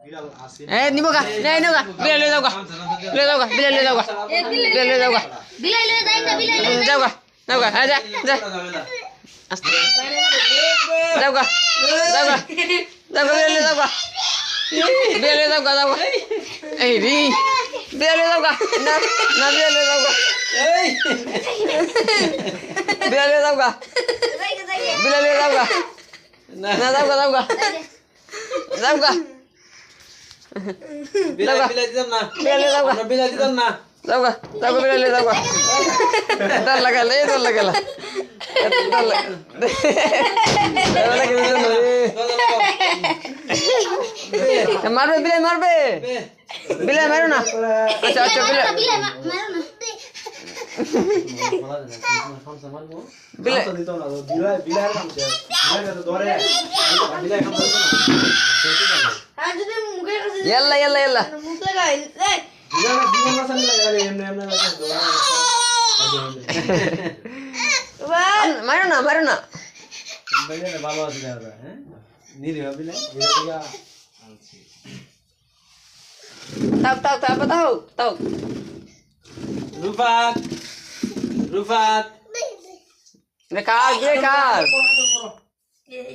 এ নিব গা নে নিব গা বিলাই লৈ যাও গা লৈ যাও গা বিলাই লৈ যাও গা বিলাই লৈ যাও গা বিলাই লৈ যাই না বিলাই যাও গা যা যা আস্তে যাও গা যাও গা বিলাই লৈ যাও গা বিলাই লৈ যাও গা এই রি বিলাই লৈ যাও গা না না বিলাই লৈ যাও গা এই বিলাই লৈ যাও গা বিলাই লৈ যাও গা না যাও গা যাও গা বিলাই দিতাম না বিলাই যাও গা বিলাই দিতাম না যাও গা বিলাই যাও গা ডর লাগালে ডর লাগালা মারবে বিলাই মারবে বিলাই মারো না আচ্ছা আচ্ছা বিলাই বিলাই মারো না বিলাই দিতাম না বিলাই কাম শেষ বিলাই তো ধরে বিলাই কাম করবে না আর যদি মুখের কাছে ইয়াল্লা ইয়াল্লা ইয়াল্লা মুখ লাগাই এই বিলাই জীবন বাঁচান লাগালে এমনি এমনি মারো না মারো না বিলাই ভালো আছে দাদা হ্যাঁ নিরীহ বিলাই নিরীহ আনছি তাও রুফাত রুফাত রে কার এই